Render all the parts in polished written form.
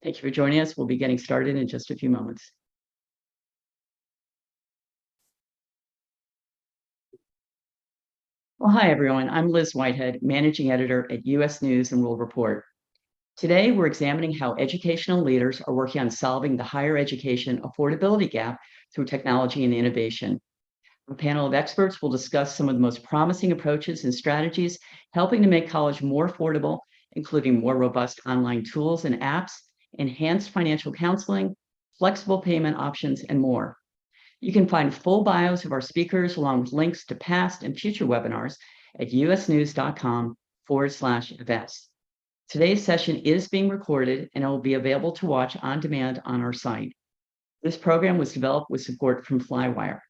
Thank you for joining us. We'll be getting started in just a few moments. Well, hi, everyone. I'm Liz Whitehead, Managing Editor at U.S. News and World Report. Today, we're examining how educational leaders are working on solving the higher education affordability gap through technology and innovation. A panel of experts will discuss some of the most promising approaches and strategies helping to make college more affordable, including more robust online tools and apps, enhanced financial counseling, flexible payment options, and more. You can find full bios of our speakers along with links to past and future webinars at usnews.com/events. Today's session is being recorded and it will be available to watch on demand on our site. This program was developed with support from Flywire.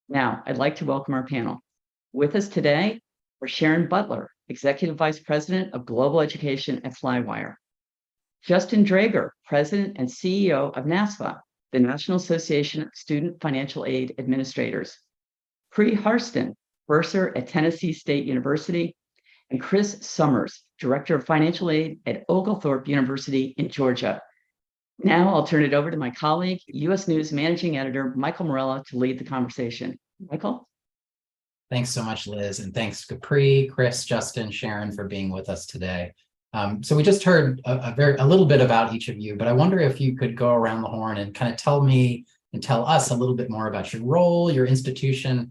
Now, I'd like to welcome our panel. With us today are Sharon Butler, Executive Vice President of Global Education at Flywire; Justin Draeger, President and CEO of NASFA, the National Association of Student Financial Aid Administrators; Pri Harston, bursar at Tennessee State University; and Chris Summers, Director of Financial Aid at Oglethorpe University in Georgia. Now I'll turn it over to my colleague, U.S. News Managing Editor Michael Morella, to lead the conversation. Michael? Thanks so much, Liz, and thanks to Pri, Chris, Justin, Sharon for being with us today. So we just heard a little bit about each of you, but I wonder if you could go around the horn and kind of tell me and tell us a little bit more about your role, your institution,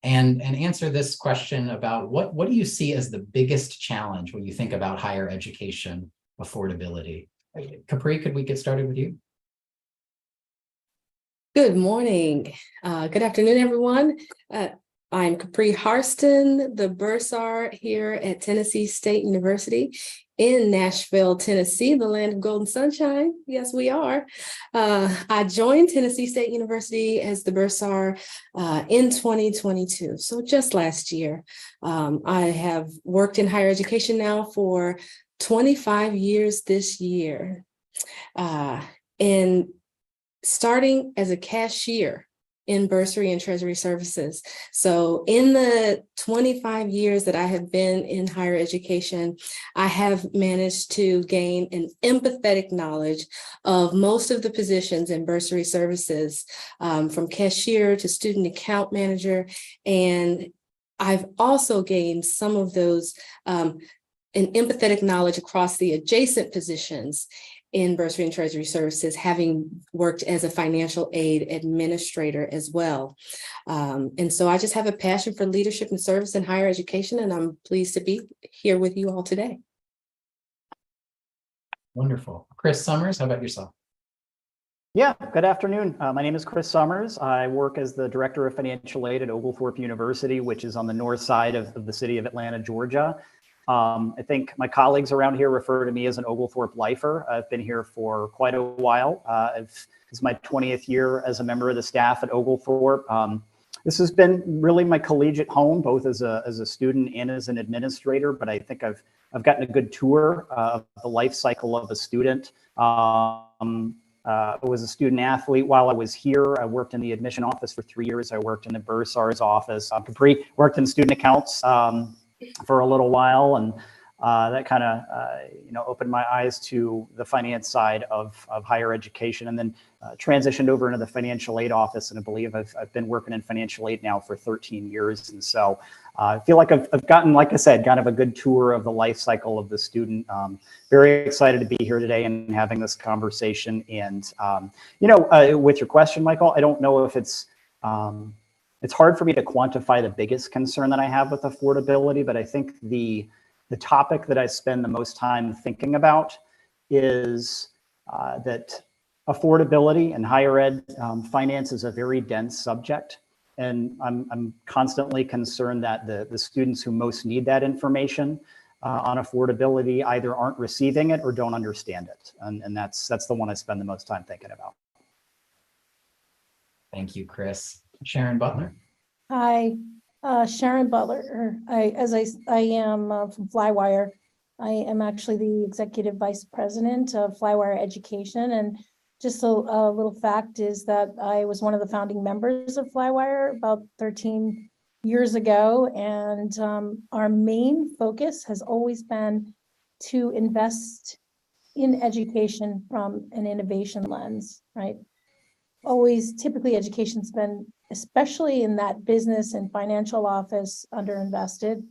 and answer this question about what do you see as the biggest challenge when you think about higher education affordability? Capri, could we get started with you? Good morning. Good afternoon, everyone. I'm Pri Harston, the bursar here at Tennessee State University in Nashville, Tennessee, the land of golden sunshine. Yes, we are. I joined Tennessee State University as the bursar in 2022, so just last year. I have worked in higher education now for 25 years this year, and starting as a cashier in bursary and treasury services. So in the 25 years that I have been in higher education, I have managed to gain an empathetic knowledge of most of the positions in bursary services, from cashier to student account manager. And I've also gained some of those an empathetic knowledge across the adjacent positions in bursary and treasury services, having worked as a financial aid administrator as well. And so I just have a passion for leadership and service in higher education, and I'm pleased to be here with you all today. Wonderful. Chris Summers, how about yourself? Yeah, good afternoon. My name is Chris Summers. I work as the Director of Financial Aid at Oglethorpe University, which is on the north side of the city of Atlanta, Georgia. I think my colleagues around here refer to me as an Oglethorpe lifer. I've been here for quite a while. This is my 20th year as a member of the staff at Oglethorpe. This has been really my collegiate home, both as a student and as an administrator, but I think I've gotten a good tour of the life cycle of a student. I was a student athlete while I was here. I worked in the admission office for 3 years. I worked in the bursar's office. Capri worked in student accounts for a little while, and that kind of opened my eyes to the finance side of higher education, and then transitioned over into the financial aid office. And I believe I've been working in financial aid now for 13 years. And so I feel like I've gotten, like I said, kind of a good tour of the life cycle of the student. Very excited to be here today and having this conversation. And with your question, Michael, I don't know if it's hard for me to quantify the biggest concern that I have with affordability, but I think the topic that I spend the most time thinking about is that affordability and higher ed finance is a very dense subject. And I'm constantly concerned that the students who most need that information on affordability either aren't receiving it or don't understand it. And that's the one I spend the most time thinking about. Thank you, Chris. Sharon Butler. Hi, Sharon Butler. I am from Flywire. I am actually the Executive Vice President of Flywire Education. And just a little fact is that I was one of the founding members of Flywire about 13 years ago. And our main focus has always been to invest in education from an innovation lens, right? Always, typically education's been, especially in that business and financial office, underinvested.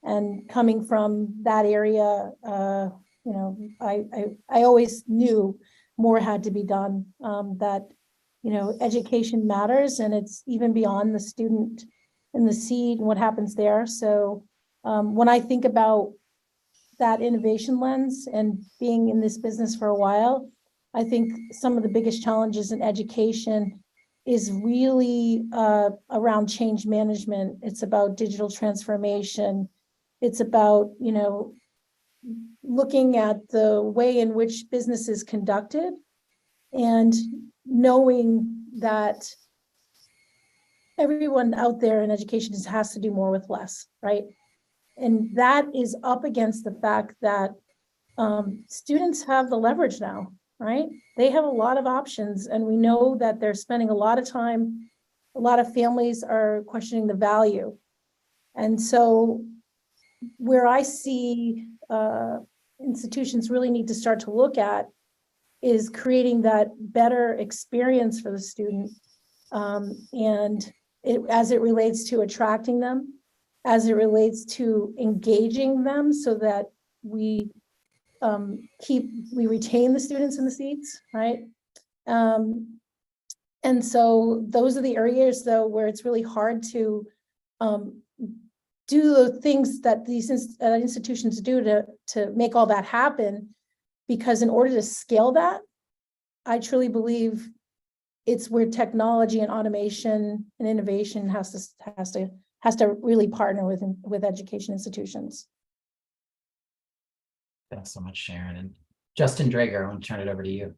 And coming from that area, you know, I always knew more had to be done, that, you know, education matters, and it's even beyond the student and the seed and what happens there. So when I think about that innovation lens and being in this business for a while, I think some of the biggest challenges in education is really around change management. It's about digital transformation. It's about, you know, looking at the way in which business is conducted and knowing that everyone out there in education has to do more with less, right? And that is up against the fact that students have the leverage now, right? They have a lot of options, and we know that they're spending a lot of time. A lot of families are questioning the value. And so where I see institutions really need to start to look at is creating that better experience for the student, and as it relates to attracting them, as it relates to engaging them, so that we retain the students in the seats, right? And so those are the areas, though, where it's really hard to do the things that these institutions do to make all that happen, because in order to scale that, I truly believe it's where technology and automation and innovation has to really partner with education institutions. Thanks so much, Sharon. And Justin Drager, I want to turn it over to you.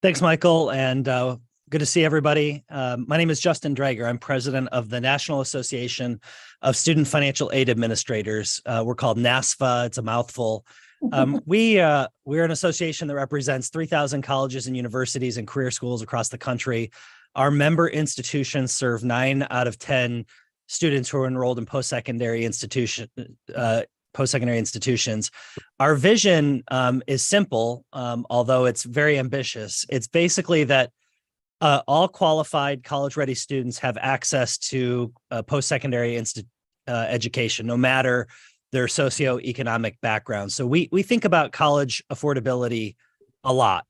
Thanks, Michael, and good to see everybody. My name is Justin Drager. I'm president of the National Association of Student Financial Aid Administrators. We're called NASFA. It's a mouthful. We're an association that represents 3,000 colleges and universities and career schools across the country. Our member institutions serve 9 out of 10 students who are enrolled in post-secondary institutions. Our vision is simple, although it's very ambitious. It's basically that all qualified college-ready students have access to post-secondary education, no matter their socioeconomic background. So we think about college affordability a lot.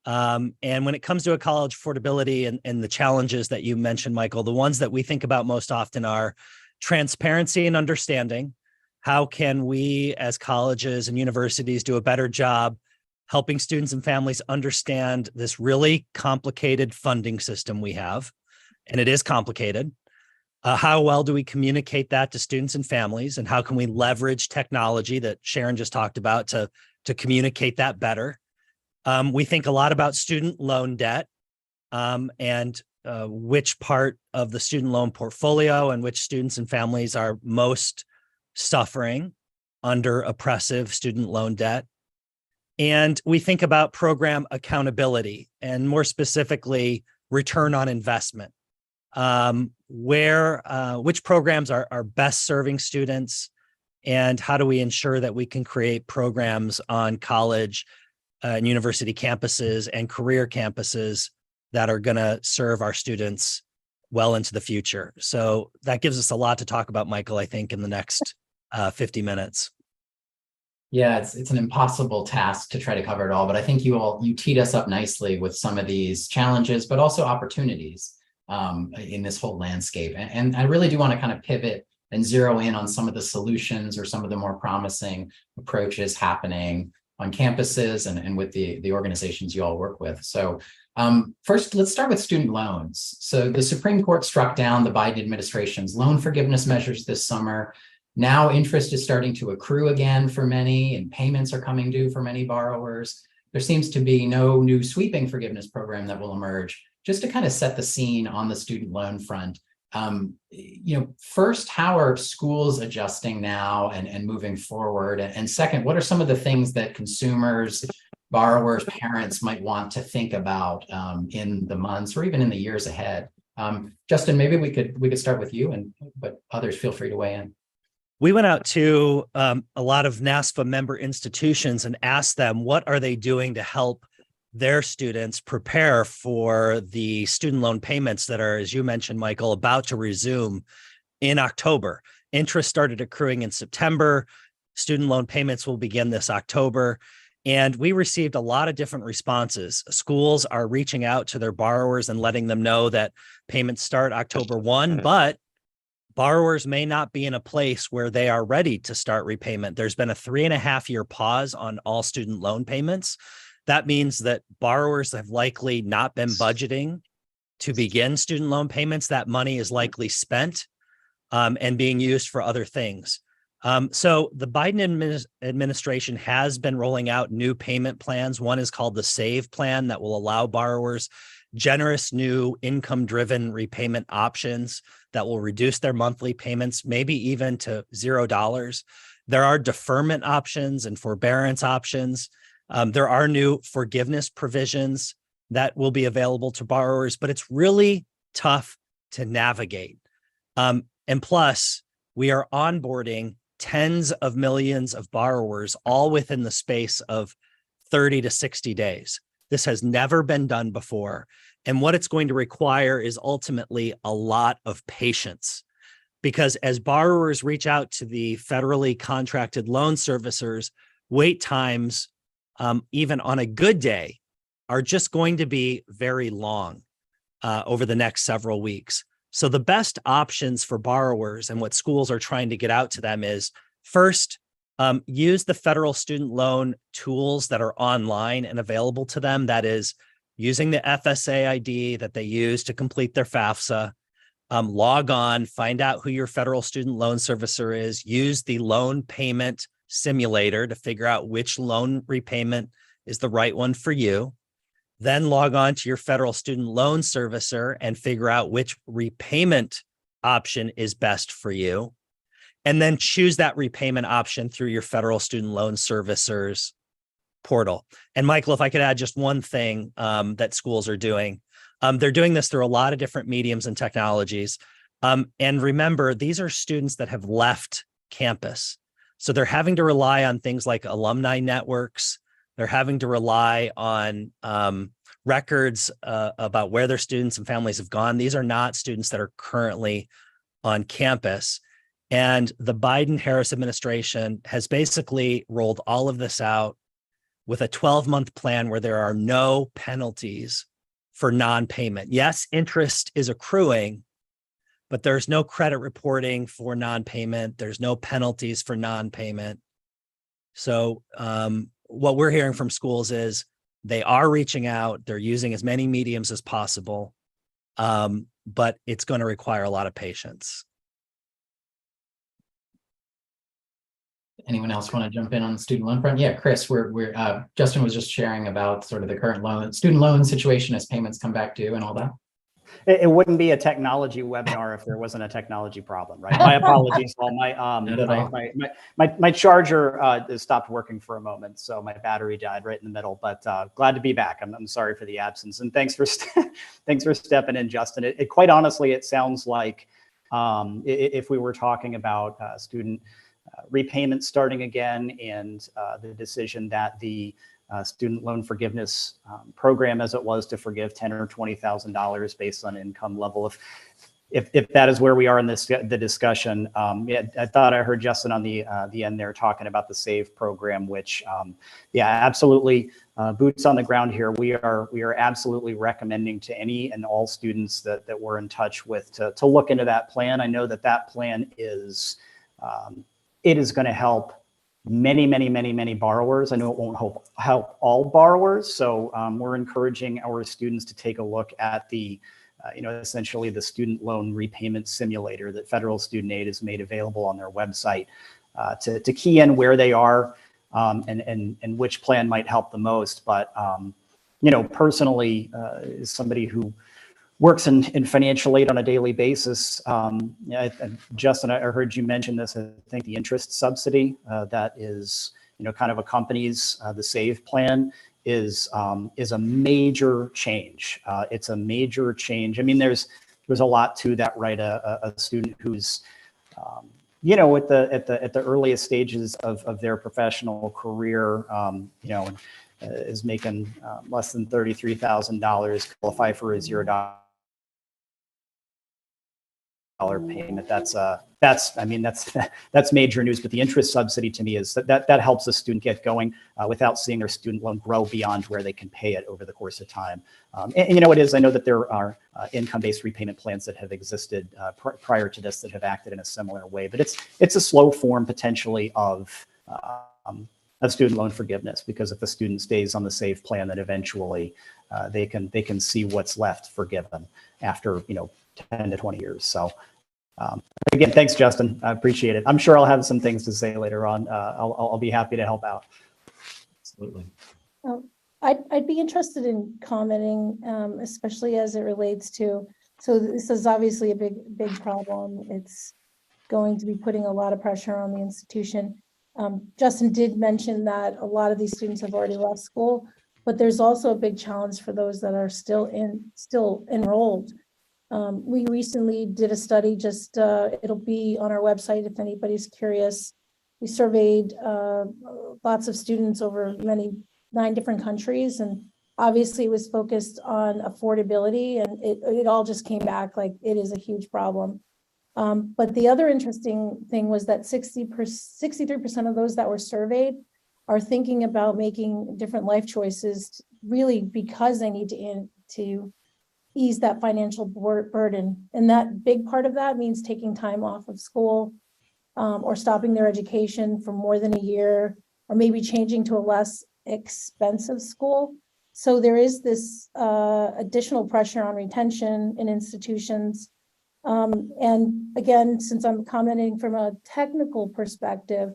And when it comes to a college affordability and the challenges that you mentioned, Michael, the ones that we think about most often are transparency and understanding. How can we as colleges and universities do a better job helping students and families understand this really complicated funding system we have? And it is complicated. How well do we communicate that to students and families? And how can we leverage technology that Sharon just talked about to communicate that better? We think a lot about student loan debt and which part of the student loan portfolio and which students and families are most suffering under oppressive student loan debt. And we think about program accountability and more specifically, return on investment. Which programs are best serving students, and how do we ensure that we can create programs on college and university campuses and career campuses that are going to serve our students well into the future. So that gives us a lot to talk about, Michael, I think, in the next 50 minutes. Yeah, it's an impossible task to try to cover it all, but I think you teed us up nicely with some of these challenges, but also opportunities in this whole landscape. And I really do want to kind of pivot and zero in on some of the solutions or some of the more promising approaches happening on campuses and with the organizations you all work with. So first, let's start with student loans. So the Supreme Court struck down the Biden administration's loan forgiveness measures this summer. Now interest is starting to accrue again for many, and payments are coming due for many borrowers. There seems to be no new sweeping forgiveness program that will emerge. Just to kind of set the scene on the student loan front, first, how are schools adjusting now and moving forward? And second, what are some of the things that consumers, borrowers, parents might want to think about in the months or even in the years ahead? Justin, maybe we could start with you, but others feel free to weigh in. We went out to a lot of NASFA member institutions and asked them what are they doing to help their students prepare for the student loan payments that are, as you mentioned, Michael, about to resume in October. Interest started accruing in September. Student loan payments will begin this October. And we received a lot of different responses. Schools are reaching out to their borrowers and letting them know that payments start October 1, but borrowers may not be in a place where they are ready to start repayment. There's been a 3.5-year pause on all student loan payments. That means that borrowers have likely not been budgeting to begin student loan payments. That money is likely spent and being used for other things. So the Biden administration has been rolling out new payment plans. One is called the SAVE plan that will allow borrowers generous new income-driven repayment options that will reduce their monthly payments, maybe even to $0. There are deferment options and forbearance options. There are new forgiveness provisions that will be available to borrowers, but it's really tough to navigate. And plus, we are onboarding tens of millions of borrowers all within the space of 30 to 60 days. This has never been done before. And what it's going to require is ultimately a lot of patience, because as borrowers reach out to the federally contracted loan servicers, wait times, even on a good day, are just going to be very long over the next several weeks. So the best options for borrowers and what schools are trying to get out to them is, first, use the federal student loan tools that are online and available to them. That is, using the FSA ID that they use to complete their FAFSA. Log on, find out who your federal student loan servicer is, use the loan payment simulator to figure out which loan repayment is the right one for you. Then log on to your federal student loan servicer and figure out which repayment option is best for you. And then choose that repayment option through your federal student loan servicer's portal. And Michael, if I could add just one thing that schools are doing, they're doing this through a lot of different mediums and technologies. And remember, these are students that have left campus. So they're having to rely on things like alumni networks. They're having to rely on records about where their students and families have gone. These are not students that are currently on campus. And the Biden-Harris administration has basically rolled all of this out with a 12-month plan where there are no penalties for non-payment. Yes, interest is accruing, but there's no credit reporting for non-payment. There's no penalties for non-payment. So what we're hearing from schools is they are reaching out. They're using as many mediums as possible, but it's going to require a lot of patience. Anyone else want to jump in on the student loan front? Yeah, Chris, Justin was just sharing about sort of the current student loan situation as payments come back due and all that. It wouldn't be a technology webinar if there wasn't a technology problem, right? My apologies. Well, my charger stopped working for a moment, so my battery died right in the middle. But glad to be back. I'm sorry for the absence, and thanks for stepping in, Justin. Quite honestly, it sounds like if we were talking about student repayment starting again and the decision that the student loan forgiveness program, as it was to forgive $10,000 or $20,000 based on income level, if that is where we are in the discussion. Yeah, I thought I heard Justin on the end there talking about the SAVE program, which yeah, absolutely, boots on the ground here. We are absolutely recommending to any and all students that we're in touch with to look into that plan. I know that plan is it is going to help many borrowers. I know it won't help all borrowers. So we're encouraging our students to take a look at the, essentially the student loan repayment simulator that Federal Student Aid has made available on their website to key in where they are and which plan might help the most. But, personally, as somebody who works in financial aid on a daily basis. Justin, I heard you mention this. I think the interest subsidy that is, kind of accompanies the SAVE plan is a major change. It's a major change. I mean, there's a lot to that, right? A student who's you know, at the earliest stages of their professional career, you know, is making less than $33,000, qualify for a $0 payment. That's I mean, that's major news. But the interest subsidy to me is that helps a student get going without seeing their student loan grow beyond where they can pay it over the course of time. And you know, it is. I know that there are income-based repayment plans that have existed prior to this that have acted in a similar way. But it's a slow form potentially of student loan forgiveness, because if the student stays on the SAVE plan, then eventually they can see what's left forgiven after, you know, 10 to 20 years. So again, thanks, Justin. I appreciate it. I'm sure I'll have some things to say later on. I'll be happy to help out. Absolutely. I'd be interested in commenting, especially as it relates to, so this is obviously a big problem. It's going to be putting a lot of pressure on the institution. Justin did mention that a lot of these students have already left school, but there's also a big challenge for those that are still enrolled. We recently did a study, just it'll be on our website if anybody's curious. We surveyed lots of students over 9 different countries, and obviously it was focused on affordability, and it all just came back like it is a huge problem. But the other interesting thing was that 63% of those that were surveyed are thinking about making different life choices, really because they need to ease that financial burden. And that big part of that means taking time off of school, or stopping their education for more than a year, or maybe changing to a less expensive school. So there is this additional pressure on retention in institutions. And again, since I'm commenting from a technical perspective,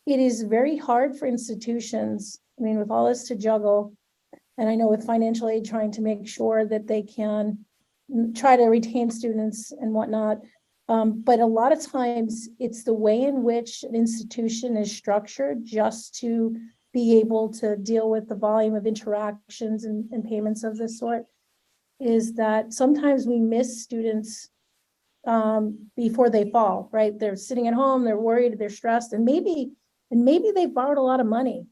it is very hard for institutions, I mean, with all this to juggle, and I know with financial aid trying to make sure that they can try to retain students and whatnot. But a lot of times it's the way in which an institution is structured just to be able to deal with the volume of interactions and payments of this sort, is that sometimes we miss students before they fall, right? They're sitting at home, they're worried, they're stressed, and maybe they borrowed a lot of money,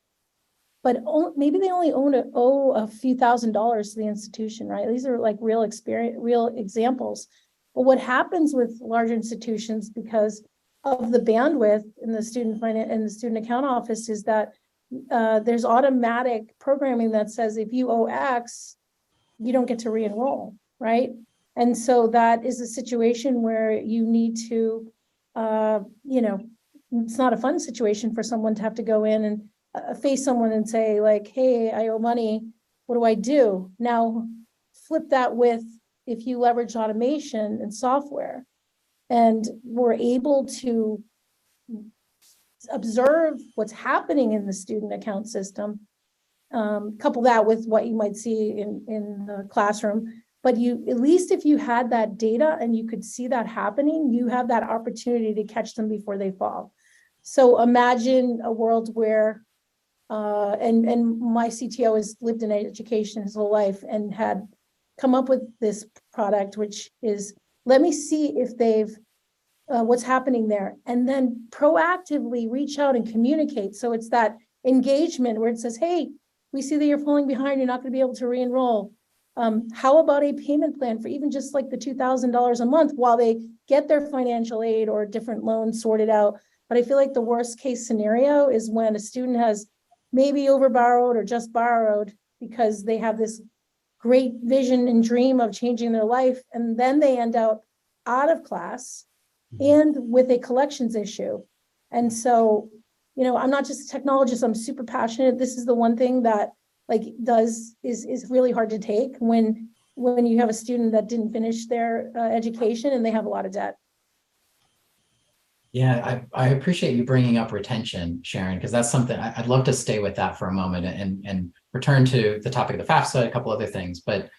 but maybe they only owe a few $1,000s to the institution, right? These are like real examples. But what happens with large institutions, because of the bandwidth in the student account office, is that there's automatic programming that says if you owe X, you don't get to re-enroll, right? And so that is a situation where you need to, you know, it's not a fun situation for someone to have to go in and face someone and say like, hey, I owe money, what do I do? Now flip that with, if you leverage automation and software and we're able to observe what's happening in the student account system, couple that with what you might see in the classroom, but you, at least if you had that data and you could see that happening, you have that opportunity to catch them before they fall. So imagine a world where, and my CTO has lived in education his whole life and had come up with this product, which is, let me see if they've, what's happening there, and then proactively reach out and communicate. So it's that engagement where it says, hey, we see that you're falling behind, you're not going to be able to re-enroll. How about a payment plan for even just like the $2,000 a month while they get their financial aid or different loans sorted out? But I feel like the worst case scenario is when a student has maybe overborrowed or just borrowed because they have this great vision and dream of changing their life, and then they end up out of class and with a collections issue. And so, you know, I'm not just a technologist, I'm super passionate. This is the one thing that like is really hard to take when you have a student that didn't finish their education and they have a lot of debt. Yeah, I appreciate you bringing up retention, Sharon, because that's something I'd love to stay with that for a moment and return to the topic of the FAFSA, a couple other things. But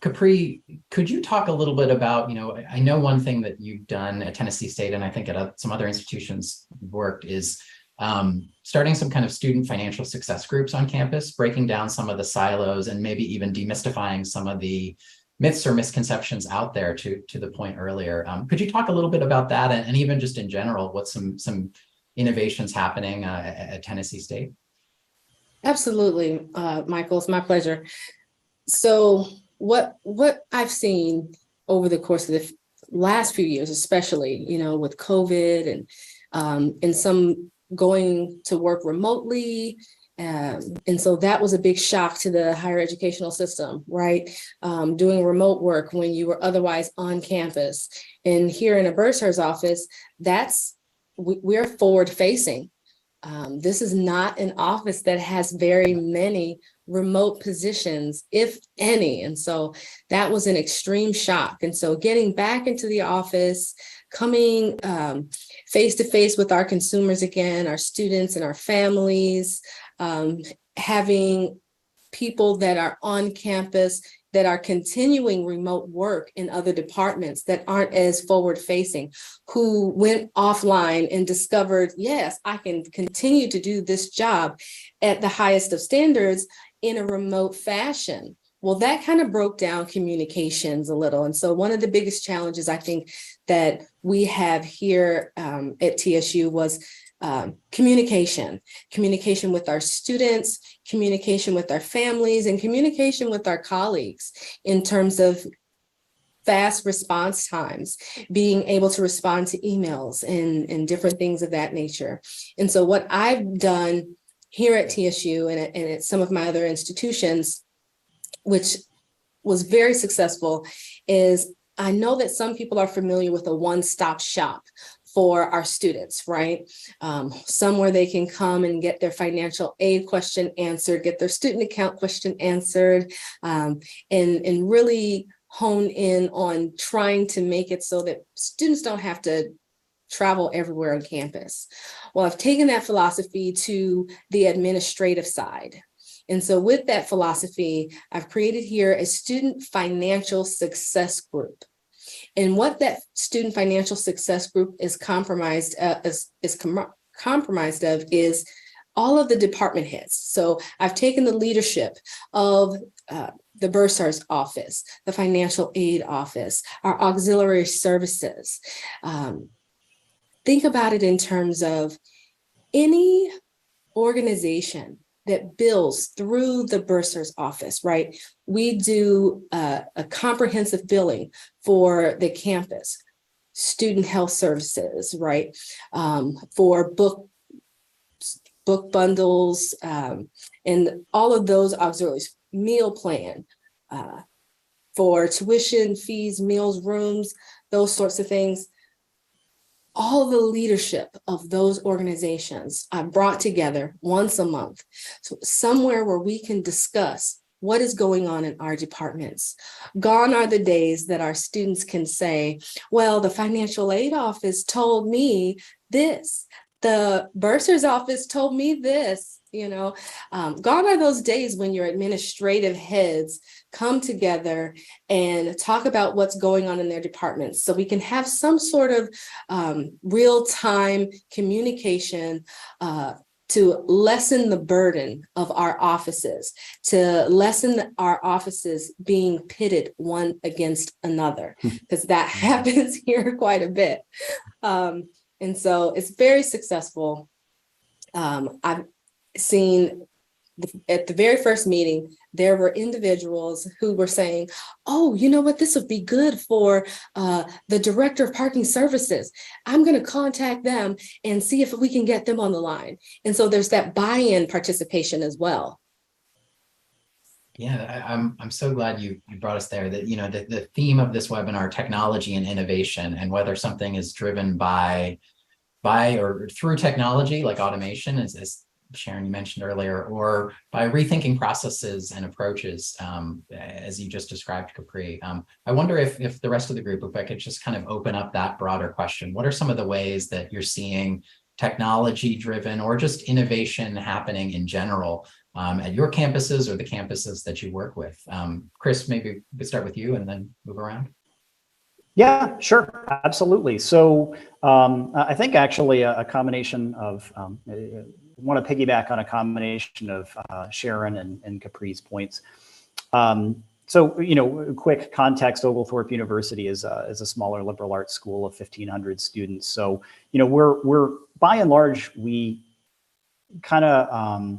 Capri, could you talk a little bit about, you know, I know one thing that you've done at Tennessee State, and I think at some other institutions you've worked, is starting some kind of student financial success groups on campus, breaking down some of the silos and maybe even demystifying some of the myths or misconceptions out there to the point earlier. Could you talk a little bit about that, and even just in general, what's some innovations happening at Tennessee State? Absolutely, Michael, it's my pleasure. So what I've seen over the course of the last few years, especially, with COVID and some going to work remotely. And so that was a big shock to the higher educational system, right? Doing remote work when you were otherwise on campus. And here in a bursar's office, we're forward facing. This is not an office that has very many remote positions, if any. And so that was an extreme shock. And so getting back into the office, coming face to face with our consumers again, our students and our families, having people that are on campus that are continuing remote work in other departments that aren't as forward facing, who went offline and discovered, yes, I can continue to do this job at the highest of standards in a remote fashion. Well, that kind of broke down communications a little. And so one of the biggest challenges I think that we have here at TSU was communication with our students, communication with our families, and communication with our colleagues in terms of fast response times, being able to respond to emails and different things of that nature. And so what I've done here at TSU and at some of my other institutions, which was very successful, is I know that some people are familiar with a one-stop shop for our students, right? Somewhere they can come and get their financial aid question answered, get their student account question answered, and really hone in on trying to make it so that students don't have to travel everywhere on campus. Well, I've taken that philosophy to the administrative side. And so with that philosophy, I've created here a student financial success group. And what that student financial success group is comprised of is all of the department heads. So I've taken the leadership of the bursar's office, the financial aid office, our auxiliary services. Think about it in terms of any organization that bills through the bursar's office, right? We do a comprehensive billing for the campus, student health services, right? For book bundles, and all of those auxiliaries, meal plan, for tuition, fees, meals, rooms, those sorts of things. All the leadership of those organizations are brought together once a month, so somewhere where we can discuss what is going on in our departments. Gone are the days that our students can say, well, the financial aid office told me this, the bursar's office told me this, gone are those days when your administrative heads come together and talk about what's going on in their departments, so we can have some sort of real-time communication to lessen the burden of our offices, to lessen our offices being pitted one against another, because that happens here quite a bit. And so it's very successful. I've seen at the very first meeting, there were individuals who were saying, oh, you know what, this would be good for the director of parking services. I'm going to contact them and see if we can get them on the line. And so there's that buy-in participation as well. Yeah, I'm so glad you brought us there. That the theme of this webinar, technology and innovation, and whether something is driven by or through technology like automation, as Sharon, you mentioned earlier, or by rethinking processes and approaches, as you just described, Capri. I wonder if the rest of the group, if I could just kind of open up that broader question. What are some of the ways that you're seeing technology driven or just innovation happening in general at your campuses or the campuses that you work with? Chris, maybe we could start with you and then move around. Yeah, sure, absolutely. So I think actually a combination of, I want to piggyback on a combination of Sharon and Capri's points. So, quick context, Oglethorpe University is a smaller liberal arts school of 1,500 students. So, we're by and large, we kind of,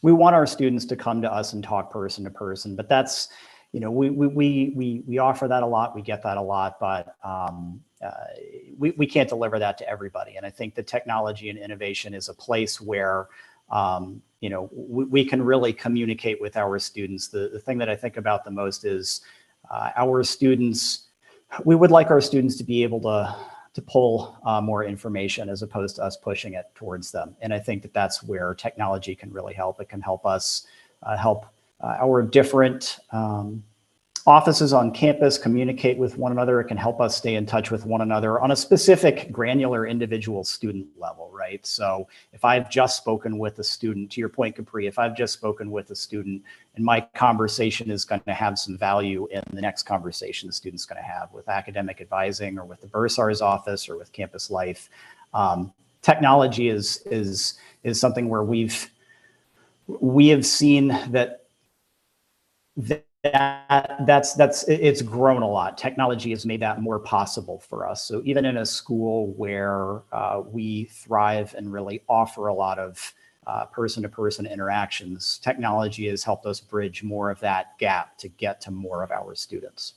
we want our students to come to us and talk person to person, but that's, we offer that a lot, we get that a lot, but we can't deliver that to everybody. And I think that technology and innovation is a place where, we can really communicate with our students. The thing that I think about the most is our students, we would like our students to be able to pull more information as opposed to us pushing it towards them. And I think that that's where technology can really help. It can help us help our different offices on campus communicate with one another. It can help us stay in touch with one another on a specific granular individual student level, right? So if I've just spoken with a student, to your point, Capri, if I've just spoken with a student and my conversation is going to have some value in the next conversation the student's going to have with academic advising or with the bursar's office or with campus life, technology is something where we have seen that it's grown a lot. Technology has made that more possible for us. So even in a school where we thrive and really offer a lot of person-to-person interactions, technology has helped us bridge more of that gap to get to more of our students.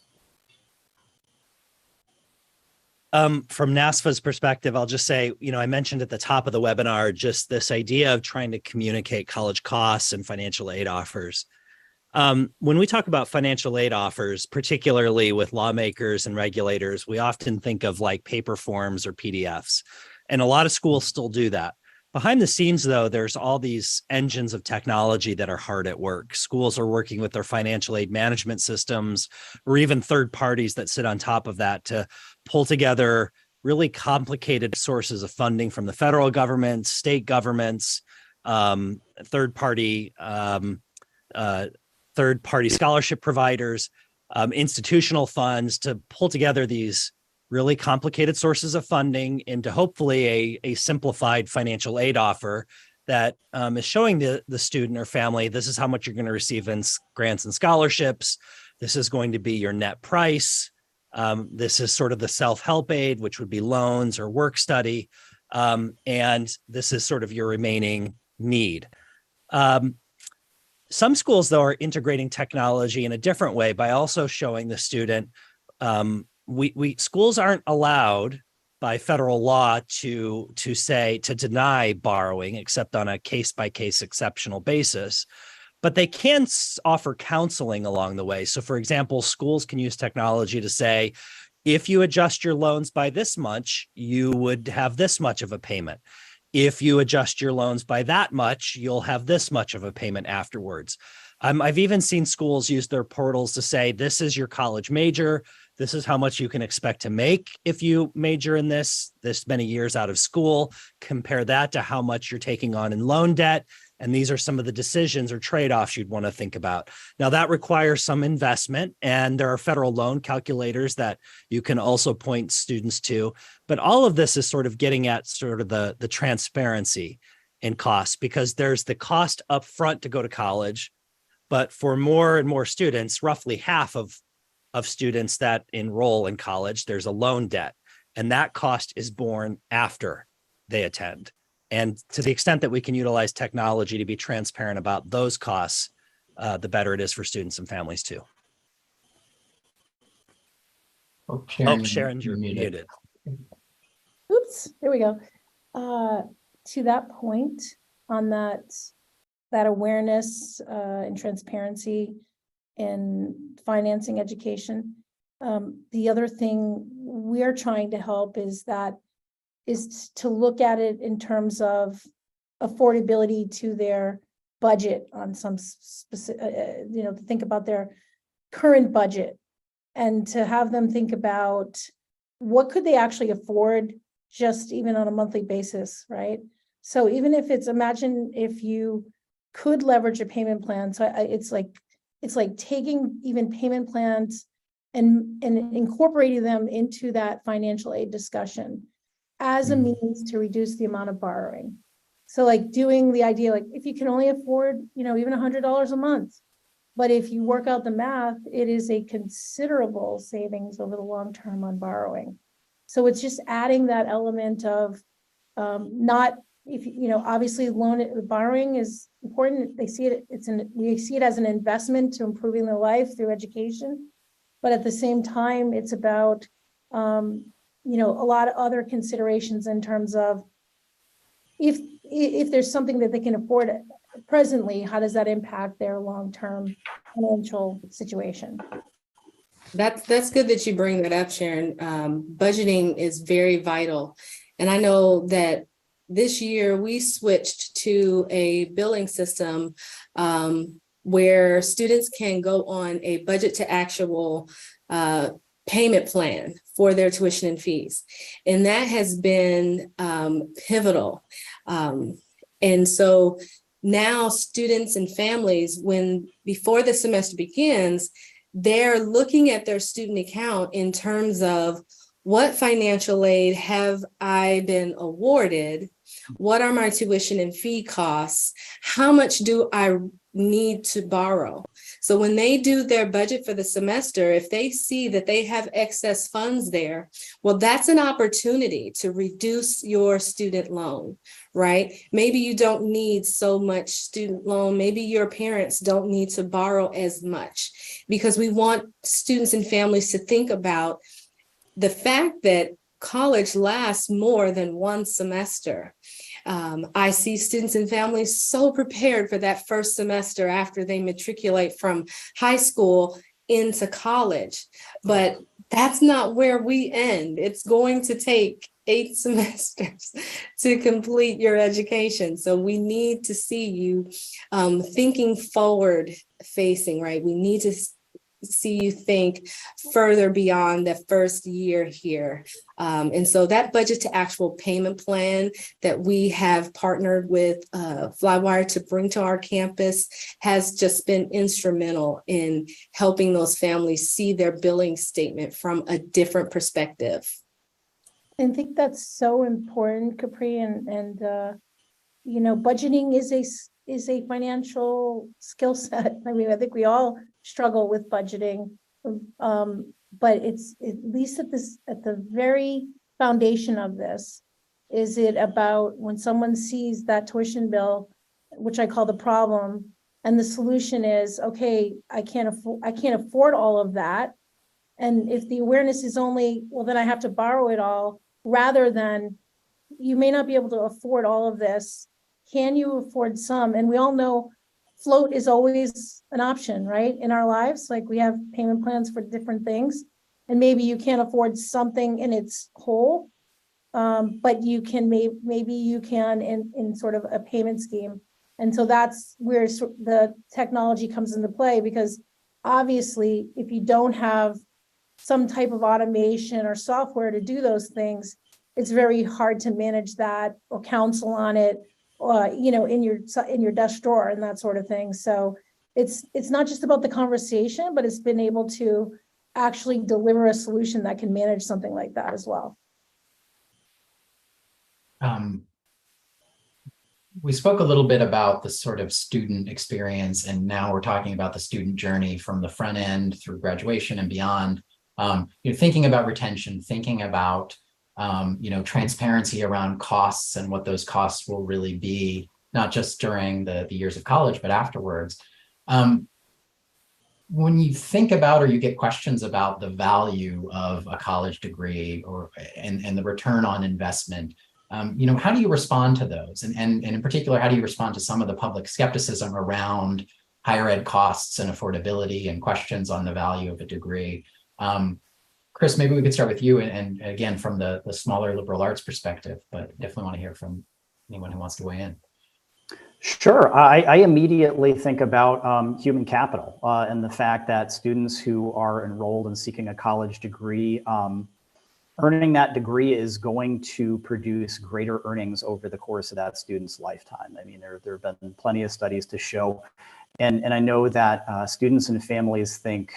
From NASFA's perspective, I'll just say, I mentioned at the top of the webinar, just this idea of trying to communicate college costs and financial aid offers. When we talk about financial aid offers, particularly with lawmakers and regulators, we often think of like paper forms or PDFs, and a lot of schools still do that. Behind the scenes, though, there's all these engines of technology that are hard at work. Schools are working with their financial aid management systems, or even third parties that sit on top of that to pull together really complicated sources of funding from the federal government, state governments, third-party scholarship providers, institutional funds, to pull together these really complicated sources of funding into hopefully a simplified financial aid offer that is showing the student or family, this is how much you're going to receive in grants and scholarships. This is going to be your net price. This is sort of the self-help aid, which would be loans or work study. And this is sort of your remaining need. Some schools, though, are integrating technology in a different way by also showing the student, schools aren't allowed by federal law to deny borrowing except on a case-by-case exceptional basis, but they can offer counseling along the way. So for example, schools can use technology to say, if you adjust your loans by this much, you would have this much of a payment. If you adjust your loans by that much, you'll have this much of a payment afterwards. I've even seen schools use their portals to say, this is your college major. This is how much you can expect to make if you major in this many years out of school. Compare that to how much you're taking on in loan debt. And these are some of the decisions or trade-offs you'd want to think about. Now, that requires some investment, and there are federal loan calculators that you can also point students to. But all of this is sort of getting at sort of the transparency in costs, because there's the cost up front to go to college. But for more and more students, roughly half of students that enroll in college, there's a loan debt, and that cost is borne after they attend. And to the extent that we can utilize technology to be transparent about those costs, the better it is for students and families too. Oh, Sharon, you're muted. Oops, there we go. To that point, on that awareness and transparency in financing education, the other thing we're trying to help is to look at it in terms of affordability to their budget on some specific, to think about their current budget and to have them think about what could they actually afford just even on a monthly basis, right? So even if imagine if you could leverage a payment plan. So it's like taking even payment plans and incorporating them into that financial aid discussion as a means to reduce the amount of borrowing. So like doing the idea, like if you can only afford, even $100 a month, But if you work out the math, it is a considerable savings over the long term on borrowing. So it's just adding that element of not, if obviously borrowing is important. They see it, we see it as an investment to improving their life through education. But at the same time, it's about, a lot of other considerations in terms of if there's something that they can afford presently, how does that impact their long-term financial situation? That's good that you bring that up, Sharon. Budgeting is very vital. And I know that this year we switched to a billing system where students can go on a budget to actual payment plan for their tuition and fees. And that has been pivotal. And so now students and families, before the semester begins, they're looking at their student account in terms of what financial aid have I been awarded? What are my tuition and fee costs? How much do I need to borrow? So when they do their budget for the semester, if they see that they have excess funds there, well, that's an opportunity to reduce your student loan, right? Maybe you don't need so much student loan. Maybe your parents don't need to borrow as much, because we want students and families to think about the fact that college lasts more than one semester. I see students and families so prepared for that first semester after they matriculate from high school into college, but that's not where we end. It's going to take 8 semesters to complete your education. So we need to see you thinking forward facing, right? We need to see you think further beyond the first year here. And so that budget to actual payment plan that we have partnered with Flywire to bring to our campus has just been instrumental in helping those families see their billing statement from a different perspective. I think that's so important, Capri, and budgeting is a financial skill set. I mean, I think we all struggle with budgeting, but it's at least at the very foundation of this. Is it about when someone sees that tuition bill, which I call the problem, and the solution is, okay, I can't afford all of that, and if the awareness is only, well, then I have to borrow it all, rather than you may not be able to afford all of this. Can you afford some? And we all know float is always an option, right? In our lives, like we have payment plans for different things, and maybe you can't afford something in its whole, but you can maybe you can in sort of a payment scheme. And so that's where the technology comes into play, because obviously if you don't have some type of automation or software to do those things, it's very hard to manage that or counsel on it, in your desk drawer and that sort of thing. So it's not just about the conversation, but it's been able to actually deliver a solution that can manage something like that as well. We spoke a little bit about the sort of student experience, and now we're talking about the student journey from the front end through graduation and beyond. Thinking about retention, thinking about transparency around costs and what those costs will really be, not just during the years of college, but afterwards. When you think about, or you get questions about the value of a college degree and the return on investment, how do you respond to those? And in particular, how do you respond to some of the public skepticism around higher ed costs and affordability and questions on the value of a degree? Chris, maybe we could start with you, and again, from the smaller liberal arts perspective, but definitely want to hear from anyone who wants to weigh in. Sure. I immediately think about human capital and the fact that students who are enrolled and seeking a college degree, earning that degree is going to produce greater earnings over the course of that student's lifetime. I mean, there have been plenty of studies to show, and I know that students and families think,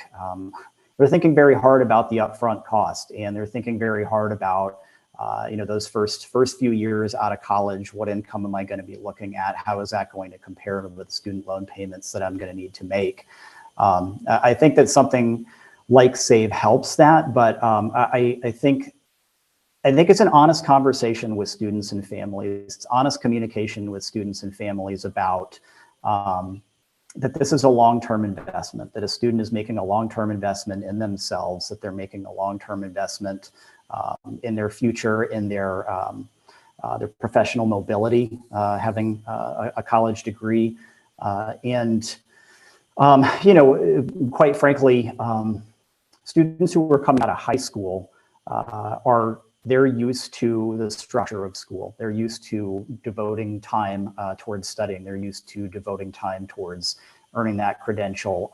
they're thinking very hard about the upfront cost, and they're thinking very hard about those first few years out of college. What income am I going to be looking at? How is that going to compare with the student loan payments that I'm going to need to make? I think that something like SAVE helps that, but I think it's an honest conversation with students and families. It's honest communication with students and families about that this is a long-term investment, that a student is making a long-term investment in themselves, that they're making a long-term investment in their future, in their professional mobility, having a college degree. And, you know, quite frankly, students who are coming out of high school they're used to the structure of school. They're used to devoting time towards studying. They're used to devoting time towards earning that credential.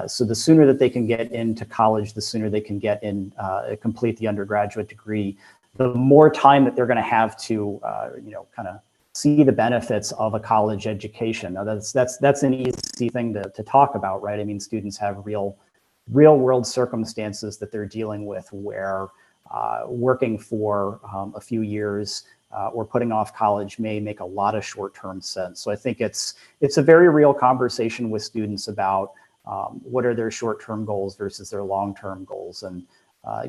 So the sooner that they can get into college, the sooner they can get in, complete the undergraduate degree, the more time that they're going to have to, you know, kind of see the benefits of a college education. Now that's an easy thing to talk about, right? I mean, students have real world circumstances that they're dealing with where working for a few years or putting off college may make a lot of short-term sense. So I think it's a very real conversation with students about what are their short-term goals versus their long-term goals. And,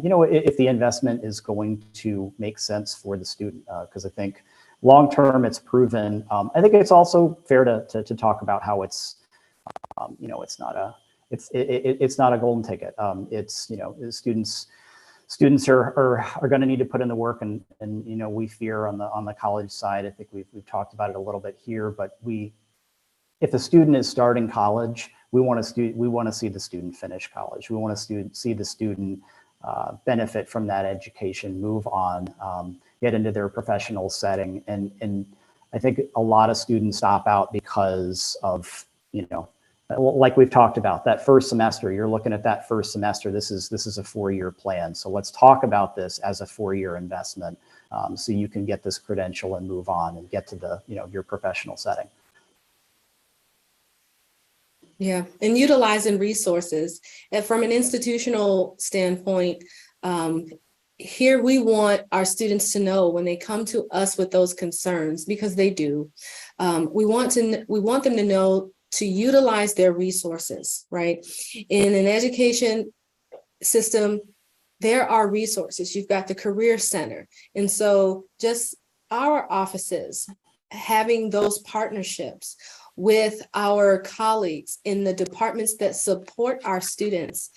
you know, if the investment is going to make sense for the student, because I think long-term it's proven. I think it's also fair to talk about how it's, you know, it's not a golden ticket. It's, you know, students are going to need to put in the work, and you know, we fear on the college side. I think we've talked about it a little bit here, but if a student is starting college, we want to see the student finish college. We want to see the student benefit from that education, move on, get into their professional setting, and I think a lot of students stop out because of, you know, like we've talked about, that first semester. You're looking at that first semester. This is a 4-year plan. So let's talk about this as a 4-year investment, so you can get this credential and move on and get to the, you know, your professional setting. Yeah, and utilizing resources. And from an institutional standpoint, here we want our students to know when they come to us with those concerns, because they do. We want them to know to utilize their resources, right? In an education system, there are resources. You've got the Career Center. And so just our offices having those partnerships with our colleagues in the departments that support our students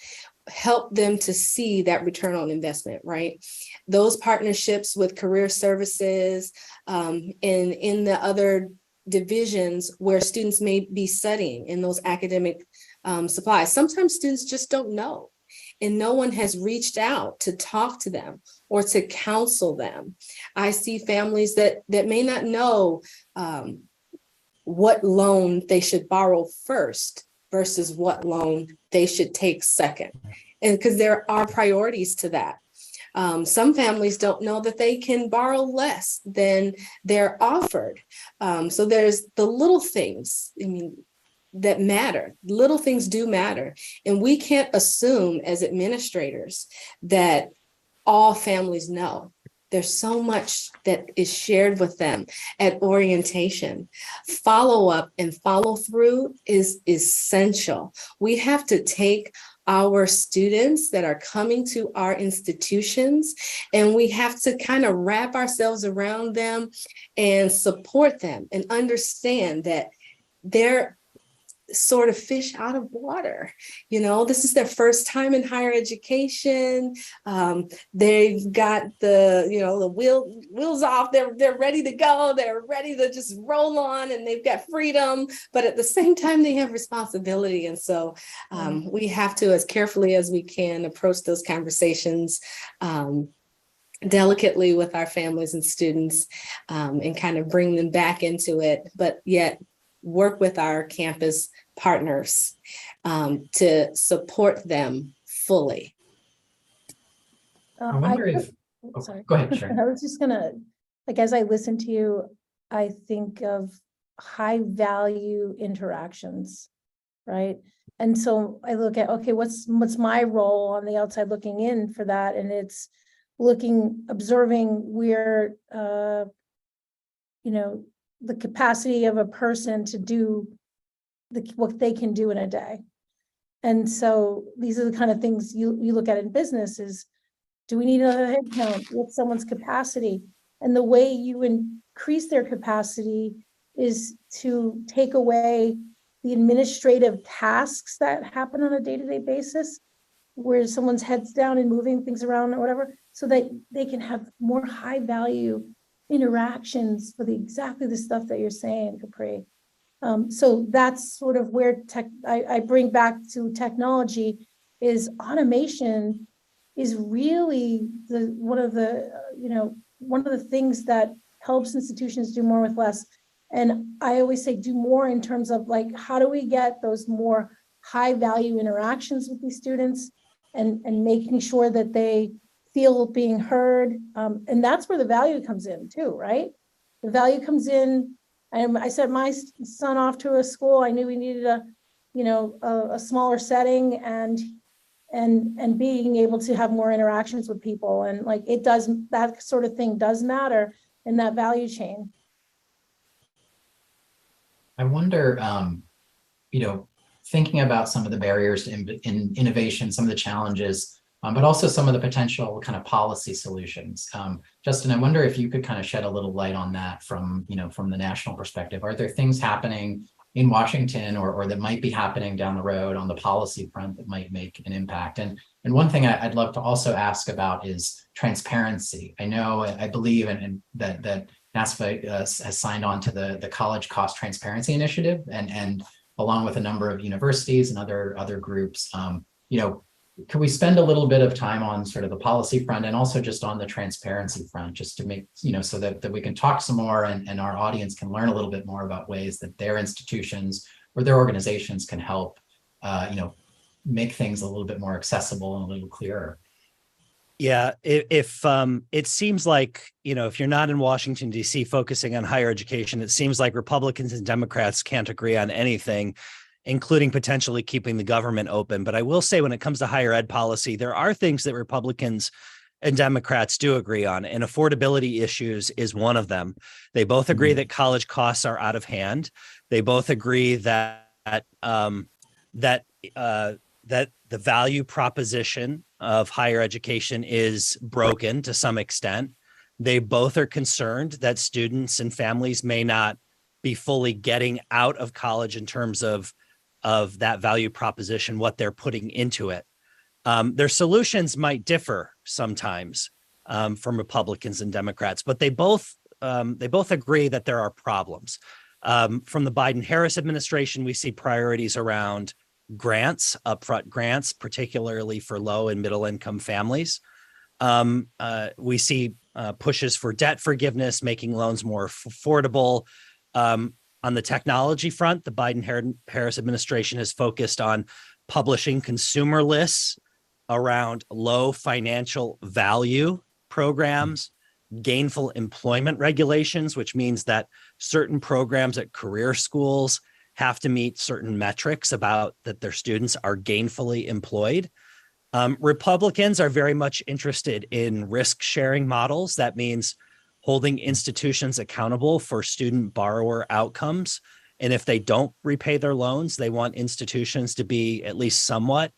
help them to see that return on investment, right? Those partnerships with career services and in the other divisions where students may be studying in those academic supplies. Sometimes students just don't know, and no one has reached out to talk to them or to counsel them. I see families that may not know what loan they should borrow first versus what loan they should take second. And because there are priorities to that. Some families don't know that they can borrow less than they're offered. So there's the little things, I mean, that matter. Little things do matter. And we can't assume as administrators that all families know. There's so much that is shared with them at orientation. Follow up and follow through is essential. We have to take our students that are coming to our institutions, and we have to kind of wrap ourselves around them and support them and understand that they're sort of fish out of water. You know, this is their first time in higher education. They've got the, you know, the wheels off. They're ready to go. They're ready to just roll on, and they've got freedom. But at the same time, they have responsibility. And so we have to, as carefully as we can, approach those conversations delicately with our families and students, and kind of bring them back into it, but yet work with our campus partners to support them fully. I wonder if, sorry. Go ahead, Sharon. I was just gonna, like, as I listen to you, I think of high value interactions, right? And so I look at, okay, what's my role on the outside looking in for that? And it's observing where, you know, the capacity of a person to do what they can do in a day, And so these are the kind of things you look at in business is, do we need another headcount? What's someone's capacity? And the way you increase their capacity is to take away the administrative tasks that happen on a day-to-day basis, where someone's heads down and moving things around or whatever, so that they can have more high value interactions for exactly the stuff that you're saying, Capri. So that's sort of where I bring back to technology is automation is really one of the things that helps institutions do more with less. And I always say do more in terms of like, how do we get those more high value interactions with these students and making sure that they feel being heard. And that's where the value comes in too, right? The value comes in. I sent my son off to a school. I knew we needed a smaller setting and being able to have more interactions with people. And like that sort of thing does matter in that value chain. I wonder, thinking about some of the barriers to in innovation, some of the challenges, but also some of the potential kind of policy solutions. Justin, I wonder if you could kind of shed a little light on that from the national perspective. Are there things happening in Washington or that might be happening down the road on the policy front that might make an impact? And one thing I'd love to also ask about is transparency. I believe that NASFA has signed on to the College Cost Transparency Initiative, and along with a number of universities and other groups. Could we spend a little bit of time on sort of the policy front and also just on the transparency front, just to make, so that we can talk some more and our audience can learn a little bit more about ways that their institutions or their organizations can help, make things a little bit more accessible and a little clearer. Yeah, if it seems like, if you're not in Washington, D.C. focusing on higher education, it seems like Republicans and Democrats can't agree on anything, including potentially keeping the government open. But I will say when it comes to higher ed policy, there are things that Republicans and Democrats do agree on, and affordability issues is one of them. They both agree that college costs are out of hand. They both agree that that the value proposition of higher education is broken to some extent. They both are concerned that students and families may not be fully getting out of college in terms of that value proposition, what they're putting into it. Their solutions might differ sometimes from Republicans and Democrats, but they both agree that there are problems. From the Biden-Harris administration, we see priorities around grants, upfront grants, particularly for low and middle income families. We see pushes for debt forgiveness, making loans more affordable. On the technology front, the Biden-Harris administration has focused on publishing consumer lists around low financial value programs, gainful employment regulations, which means that certain programs at career schools have to meet certain metrics about that their students are gainfully employed. Republicans are very much interested in risk sharing models. That means holding institutions accountable for student borrower outcomes. And if they don't repay their loans, they want institutions to be at least somewhat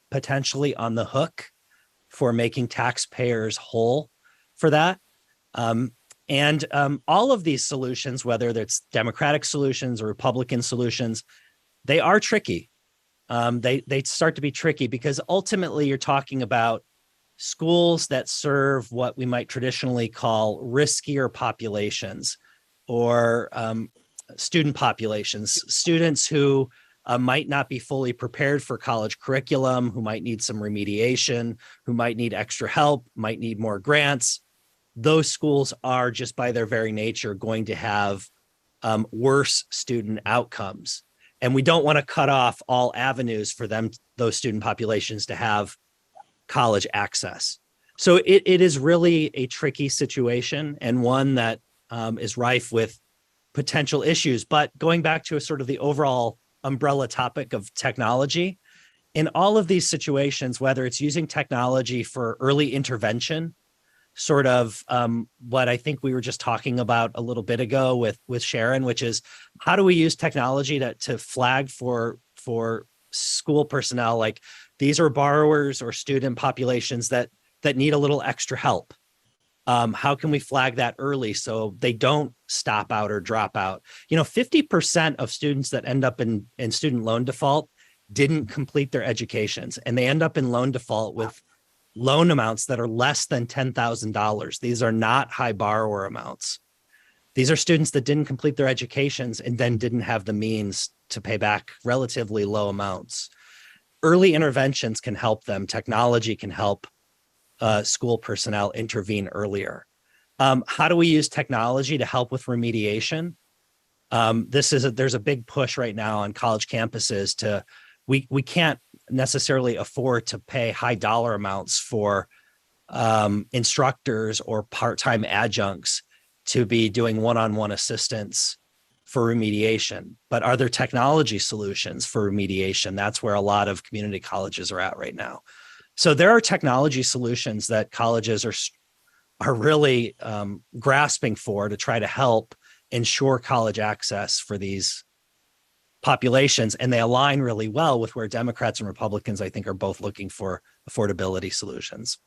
potentially on the hook for making taxpayers whole for that. And all of these solutions, whether it's Democratic solutions or Republican solutions, they are tricky. They start to be tricky because ultimately you're talking about schools that serve what we might traditionally call riskier populations or student populations, students who might not be fully prepared for college curriculum, who might need some remediation, who might need extra help, might need more grants. Those schools are just by their very nature going to have worse student outcomes. And we don't want to cut off all avenues for them, those student populations, to have college access. So it is really a tricky situation and one that is rife with potential issues. But going back to a sort of the overall umbrella topic of technology, in all of these situations, whether it's using technology for early intervention, sort of what I think we were just talking about a little bit ago with Sharon, which is how do we use technology to flag for school personnel, like these are borrowers or student populations that need a little extra help. How can we flag that early so they don't stop out or drop out? 50% of students that end up in student loan default didn't complete their educations, and they end up in loan default with loan amounts that are less than $10,000. These are not high borrower amounts. These are students that didn't complete their educations and then didn't have the means to pay back relatively low amounts. Early interventions can help them. Technology can help school personnel intervene earlier. How do we use technology to help with remediation? There's a big push right now on college campuses to, we can't necessarily afford to pay high dollar amounts for instructors or part-time adjuncts to be doing one-on-one assistance for remediation. But are there technology solutions for remediation? That's where a lot of community colleges are at right now. So there are technology solutions that colleges are really grasping for to try to help ensure college access for these populations. And they align really well with where Democrats and Republicans, I think, are both looking for affordability solutions.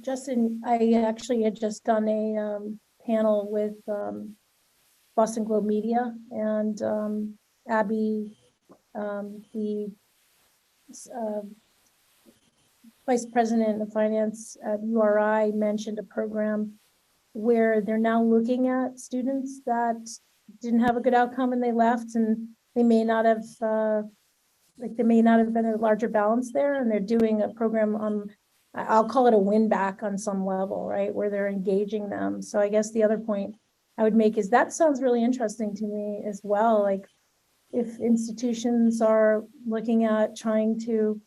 Justin, I actually had just done a panel with Boston Globe Media, and Abby, the vice president of finance at URI, mentioned a program where they're now looking at students that didn't have a good outcome and they left, and they may not have been a larger balance there, and they're doing a program on, I'll call it a win back on some level, right, where they're engaging them. So I guess the other point I would make is that sounds really interesting to me as well. Like, if institutions are looking at trying to,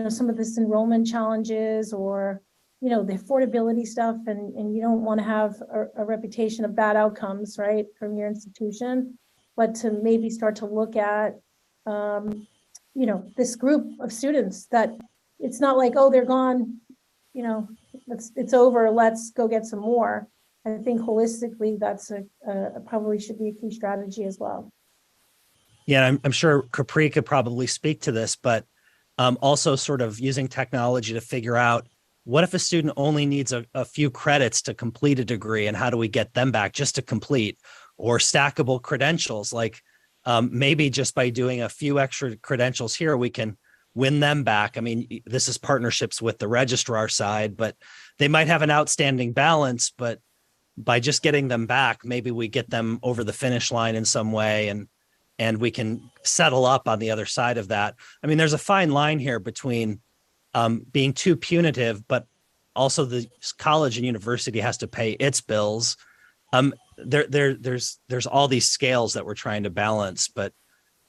some of this enrollment challenges, or, the affordability stuff, and you don't want to have a reputation of bad outcomes, right, from your institution, but to maybe start to look at, this group of students that it's not like, oh, they're gone, it's over, let's go get some more. I think holistically, that's probably should be a key strategy as well. Yeah, I'm sure Capri could probably speak to this, but also sort of using technology to figure out, what if a student only needs a few credits to complete a degree, and how do we get them back just to complete? Or stackable credentials, like maybe just by doing a few extra credentials here, we can win them back. I mean, this is partnerships with the registrar side, but they might have an outstanding balance, but by just getting them back, maybe we get them over the finish line in some way, and we can settle up on the other side of that. I mean, there's a fine line here between being too punitive, but also the college and university has to pay its bills. There's all these scales that we're trying to balance, but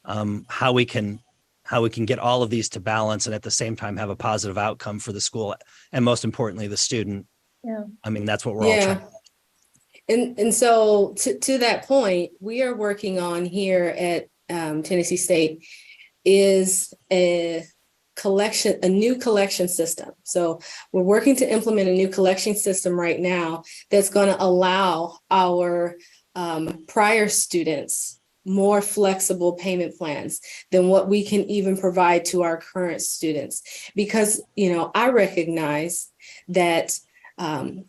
how we can get all of these to balance and at the same time have a positive outcome for the school, and most importantly, the student. Yeah. I mean, that's what we're all trying. And so to that point, we are working on here at Tennessee State is a new collection system. So we're working to implement a new collection system right now that's going to allow our prior students more flexible payment plans than what we can even provide to our current students. Because, I recognize that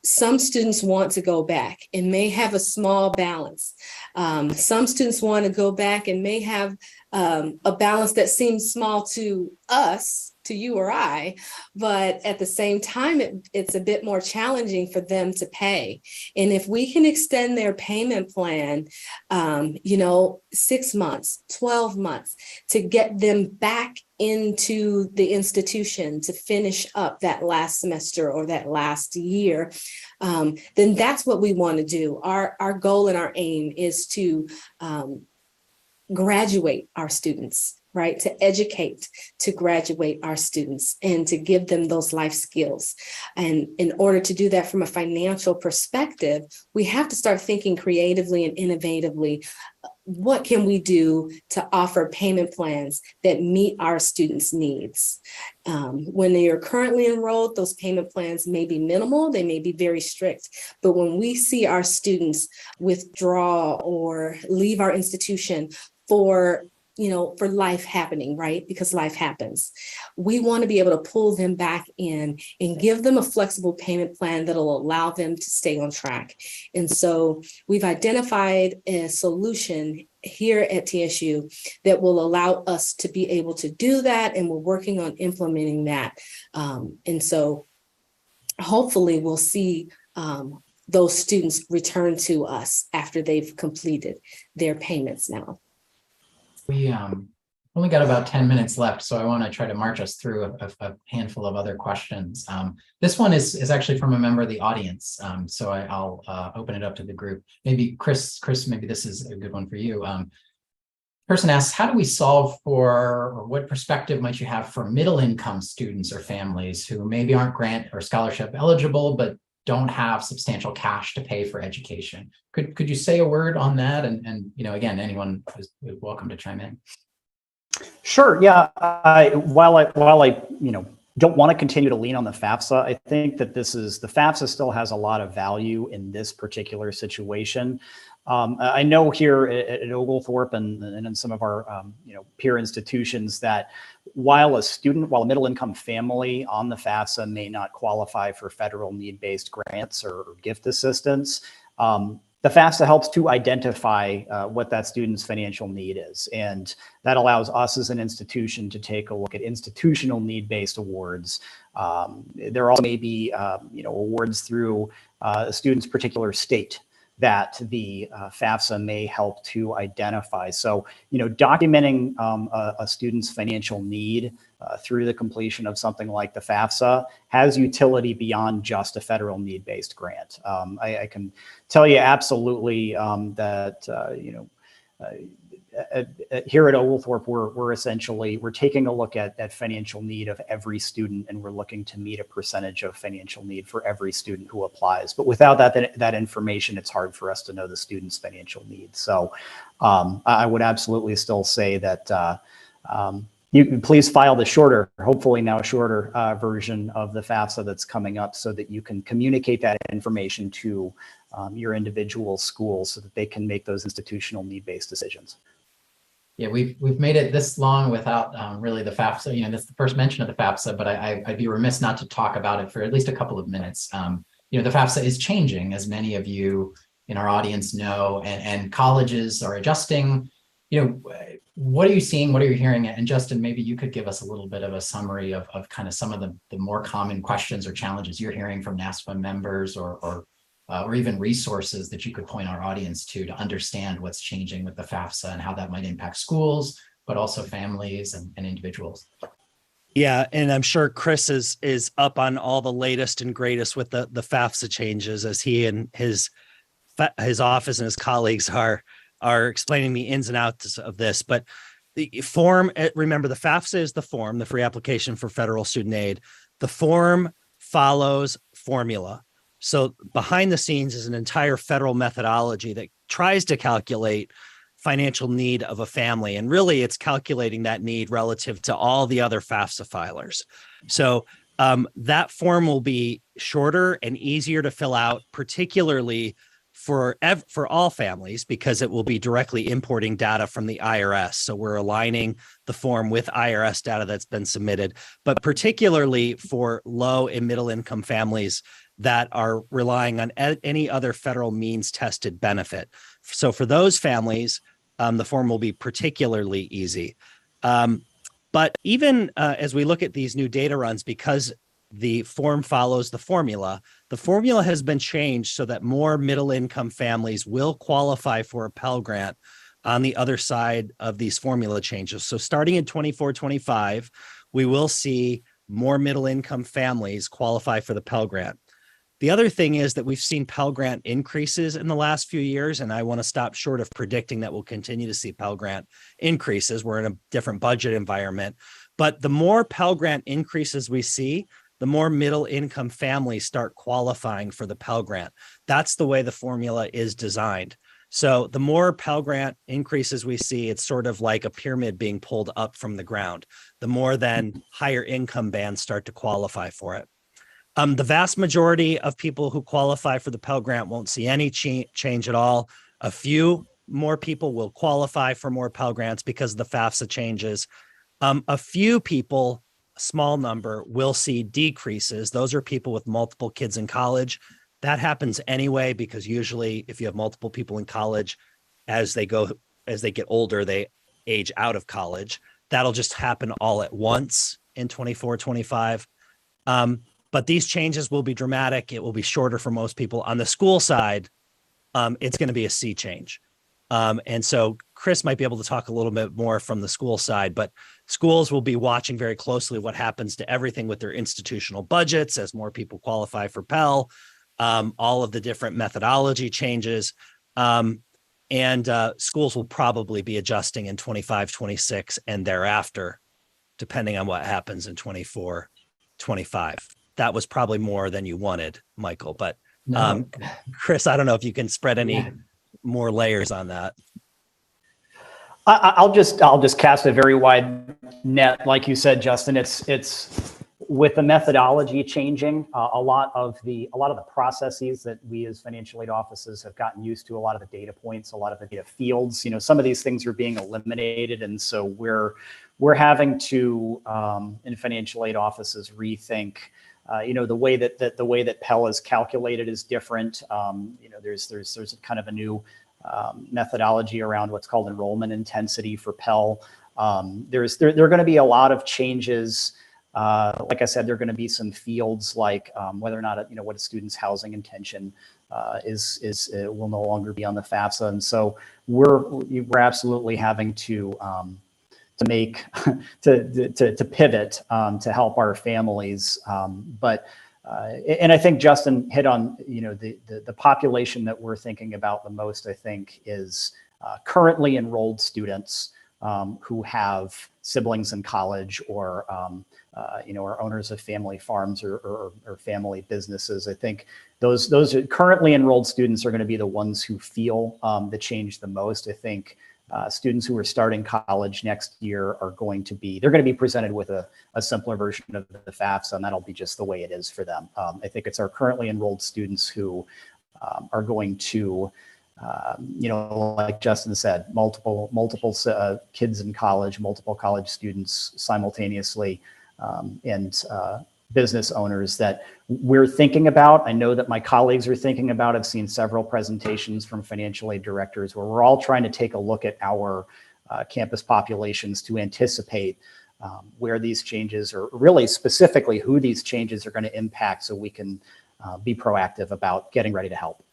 some students want to go back and may have a small balance. Some students want to go back and may have a balance that seems small to us, to you or I, but at the same time, it's a bit more challenging for them to pay. And if we can extend their payment plan, 6 months, 12 months, to get them back into the institution to finish up that last semester or that last year, then that's what we want to do. Our goal and our aim is to graduate our students, right? To educate, to graduate our students, and to give them those life skills. And in order to do that from a financial perspective, we have to start thinking creatively and innovatively what can we do to offer payment plans that meet our students' needs? When they are currently enrolled, those payment plans may be minimal, they may be very strict, but when we see our students withdraw or leave our institution for life happening, right? Because life happens. We want to be able to pull them back in and give them a flexible payment plan that'll allow them to stay on track. And so we've identified a solution here at TSU that will allow us to be able to do that. And we're working on implementing that. And so hopefully we'll see those students return to us after they've completed their payments now. We only got about 10 minutes left, so I want to try to march us through a handful of other questions. This one is actually from a member of the audience, so I'll open it up to the group. Maybe Chris, maybe this is a good one for you. Person asks, how do we solve for, or what perspective might you have for middle-income students or families who maybe aren't grant or scholarship eligible, but don't have substantial cash to pay for education? Could you say a word on that? And again, anyone is welcome to chime in. Sure. Yeah. While I don't want to continue to lean on the FAFSA, I think that the FAFSA still has a lot of value in this particular situation. I know here at Oglethorpe and in some of our peer institutions that while a middle income family on the FAFSA may not qualify for federal need-based grants or gift assistance, the FAFSA helps to identify what that student's financial need is. And that allows us as an institution to take a look at institutional need-based awards. There also may be awards through a student's particular state that the FAFSA may help to identify. So, documenting a student's financial need through the completion of something like the FAFSA has utility beyond just a federal need-based grant. I can tell you absolutely that, here at Oglethorpe, we're taking a look at financial need of every student, and we're looking to meet a percentage of financial need for every student who applies. But without that information, it's hard for us to know the student's financial needs. So I would absolutely still say that you can please file the hopefully now shorter version of the FAFSA that's coming up, so that you can communicate that information to your individual schools so that they can make those institutional need-based decisions. Yeah, we've made it this long without really the FAFSA. That's the first mention of the FAFSA, but I'd be remiss not to talk about it for at least a couple of minutes. The FAFSA is changing, as many of you in our audience know, and colleges are adjusting. What are you seeing? What are you hearing? And Justin, maybe you could give us a little bit of a summary of kind of some of the more common questions or challenges you're hearing from NASFA members, or even resources that you could point our audience to understand what's changing with the FAFSA and how that might impact schools, but also families and individuals. Yeah, and I'm sure Chris is up on all the latest and greatest with the FAFSA changes, as he and his office and his colleagues are explaining the ins and outs of this. But the form, remember, the FAFSA is the form, the free application for federal student aid. The form follows formula. So behind the scenes is an entire federal methodology that tries to calculate financial need of a family. And really, it's calculating that need relative to all the other FAFSA filers. So that form will be shorter and easier to fill out, particularly for all families, because it will be directly importing data from the IRS. So we're aligning the form with IRS data that's been submitted, but particularly for low and middle income families that are relying on any other federal means tested benefit. So for those families, the form will be particularly easy. But even as we look at these new data runs, because the form follows the formula has been changed so that more middle income families will qualify for a Pell Grant on the other side of these formula changes. So starting in 24-25, we will see more middle income families qualify for the Pell Grant. The other thing is that we've seen Pell Grant increases in the last few years, and I want to stop short of predicting that we'll continue to see Pell Grant increases. We're in a different budget environment, but the more Pell Grant increases we see, the more middle income families start qualifying for the Pell Grant. That's the way the formula is designed. So the more Pell Grant increases we see, it's sort of like a pyramid being pulled up from the ground. The more then higher income bands start to qualify for it. The vast majority of people who qualify for the Pell Grant won't see any change at all. A few more people will qualify for more Pell Grants because of the FAFSA changes. A few people, a small number, will see decreases. Those are people with multiple kids in college. That happens anyway, because usually if you have multiple people in college, as they get older, they age out of college. That'll just happen all at once in 24, 25. But these changes will be dramatic. It will be shorter for most people. On the school side, it's going to be a sea change. And so Chris might be able to talk a little bit more from the school side, but schools will be watching very closely what happens to everything with their institutional budgets as more people qualify for Pell, all of the different methodology changes. And schools will probably be adjusting in 25, 26 and thereafter, depending on what happens in 24, 25. That was probably more than you wanted, Michael, but No. Chris, I don't know if you can spread any Yeah. more layers on that. I'll just cast a very wide net, like you said, Justin. It's with the methodology changing, a lot of the processes that we as financial aid offices have gotten used to, a lot of the data points, a lot of the data fields. Some of these things are being eliminated, and so we're having to in financial aid offices rethink. The way that Pell is calculated is different. There's kind of a new methodology around what's called enrollment intensity for Pell. There are going to be a lot of changes. Like I said, there are going to be some fields like whether or not what a student's housing intention is will no longer be on the FAFSA, and so we're absolutely having to make to pivot to help our families. And I think Justin hit on the population that we're thinking about the most. I think is currently enrolled students who have siblings in college or are owners of family farms or family businesses. I think those currently enrolled students are going to be the ones who feel the change the most. I think students who are starting college next year are going to be presented with a simpler version of the FAFSA, and that'll be just the way it is for them. I think it's our currently enrolled students who are going to, like Justin said, multiple kids in college, multiple college students simultaneously, and business owners that we're thinking about. I know that my colleagues are thinking about. I've seen several presentations from financial aid directors where we're all trying to take a look at our campus populations to anticipate where these changes, or really specifically who these changes are going to impact, so we can be proactive about getting ready to help.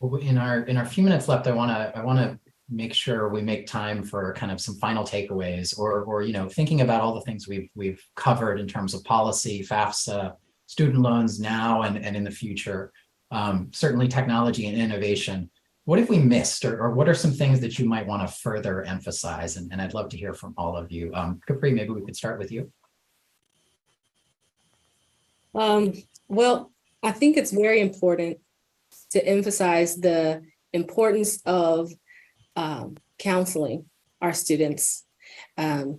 Well, in our few minutes left, I want to make sure we make time for kind of some final takeaways, or thinking about all the things we've covered in terms of policy, FAFSA, student loans now and in the future, certainly technology and innovation. What have we missed, or what are some things that you might want to further emphasize? And I'd love to hear from all of you. Capri, maybe we could start with you. Well, I think it's very important to emphasize the importance of counseling our students. I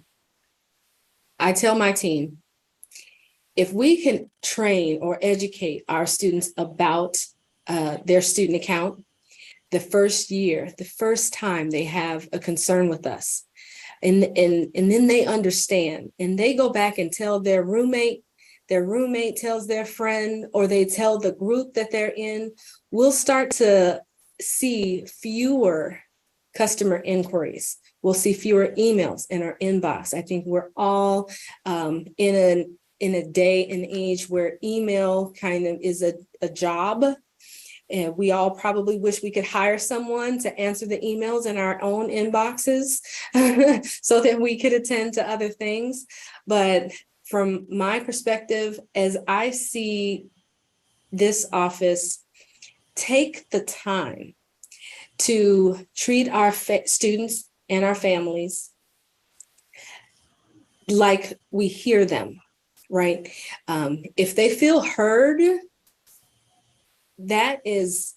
tell my team, if we can train or educate our students about their student account, the first time they have a concern with us, and then they understand, and they go back and tell their roommate tells their friend, or they tell the group that they're in, we'll start to see fewer customer inquiries. We'll see fewer emails in our inbox. I think we're all in a day and age where email kind of is a job. And we all probably wish we could hire someone to answer the emails in our own inboxes so that we could attend to other things. But from my perspective, as I see this office take the time to treat our students and our families like we hear them, right? If they feel heard, that is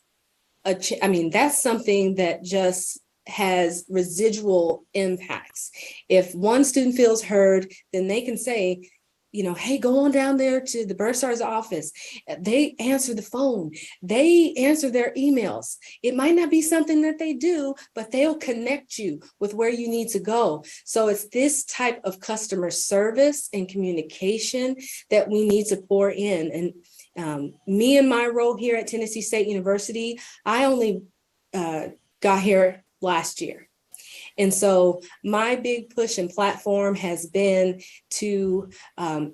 I mean, that's something that just has residual impacts. If one student feels heard, then they can say, you know, hey, go on down there to the bursar's office. They answer the phone. They answer their emails. It might not be something that they do, but they'll connect you with where you need to go. So it's this type of customer service and communication that we need to pour in. And me and my role here at Tennessee State University, I only got here last year. And so my big push and platform has been to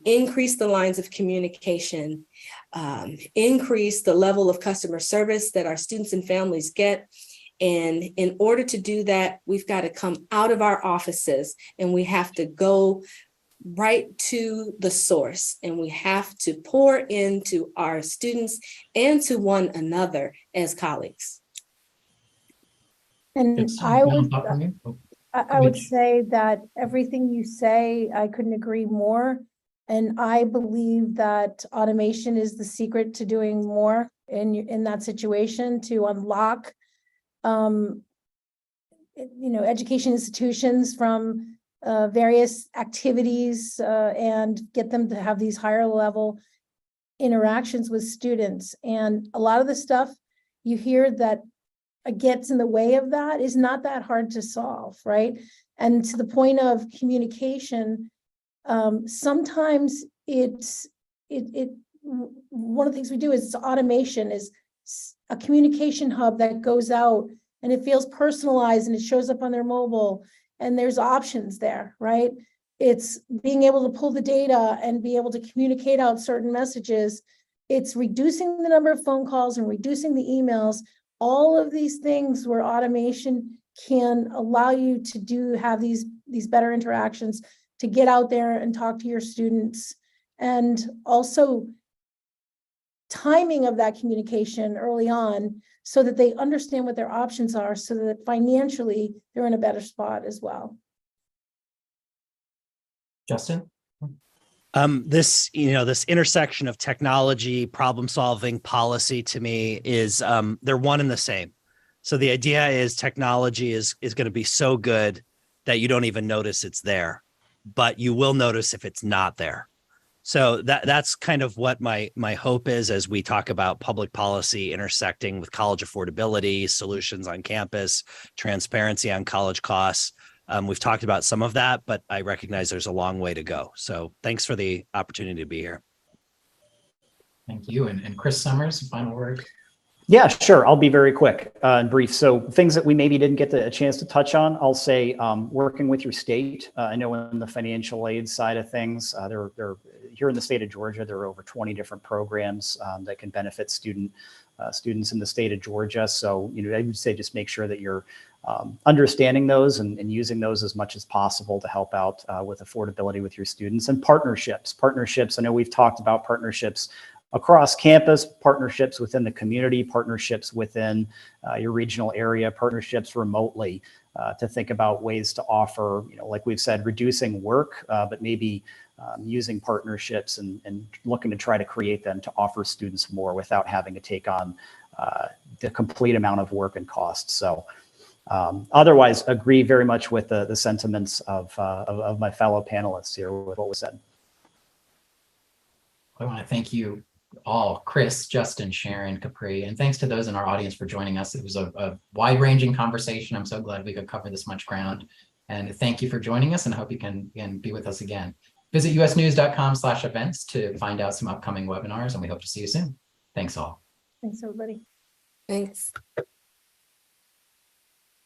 increase the lines of communication, increase the level of customer service that our students and families get. And in order to do that, we've got to come out of our offices and we have to go right to the source, and we have to pour into our students and to one another as colleagues. And I would say that everything you say, I couldn't agree more. And I believe that automation is the secret to doing more in that situation, to unlock, education institutions from various activities and get them to have these higher level interactions with students. And a lot of the stuff you hear that gets in the way of that is not that hard to solve, right? And to the point of communication, sometimes one of the things we do is automation, is a communication hub that goes out and it feels personalized and it shows up on their mobile and there's options there, right? It's being able to pull the data and be able to communicate out certain messages. It's reducing the number of phone calls and reducing the emails. All of these things where automation can allow you to have these better interactions, to get out there and talk to your students, and also timing of that communication early on so that they understand what their options are, so that financially they're in a better spot as well. Justin? This intersection of technology, problem solving, policy, to me is they're one and the same. So the idea is technology is going to be so good that you don't even notice it's there, but you will notice if it's not there. So that's kind of what my hope is as we talk about public policy intersecting with college affordability, solutions on campus, transparency on college costs. We've talked about some of that, but I recognize there's a long way to go. So thanks for the opportunity to be here. Thank you. And Chris Summers, final word. Yeah, sure. I'll be very quick and brief. So things that we maybe didn't get a chance to touch on, I'll say working with your state. I know in the financial aid side of things, there here in the state of Georgia, there are over 20 different programs that can benefit students in the state of Georgia. So, I would say just make sure that you're understanding those and using those as much as possible to help out with affordability with your students. And partnerships. I know we've talked about partnerships across campus, partnerships within the community, partnerships within your regional area, partnerships remotely, to think about ways to offer, like we've said, reducing work, but maybe using partnerships and looking to try to create them to offer students more without having to take on the complete amount of work and cost. So otherwise, agree very much with the sentiments of my fellow panelists here with what was said. I want to thank you all, Chris, Justin, Sharon, Capri, and thanks to those in our audience for joining us. It was a wide-ranging conversation. I'm so glad we could cover this much ground. And thank you for joining us, and I hope you can be with us again. Visit usnews.com/events to find out some upcoming webinars, and we hope to see you soon. Thanks all. Thanks, everybody. Thanks.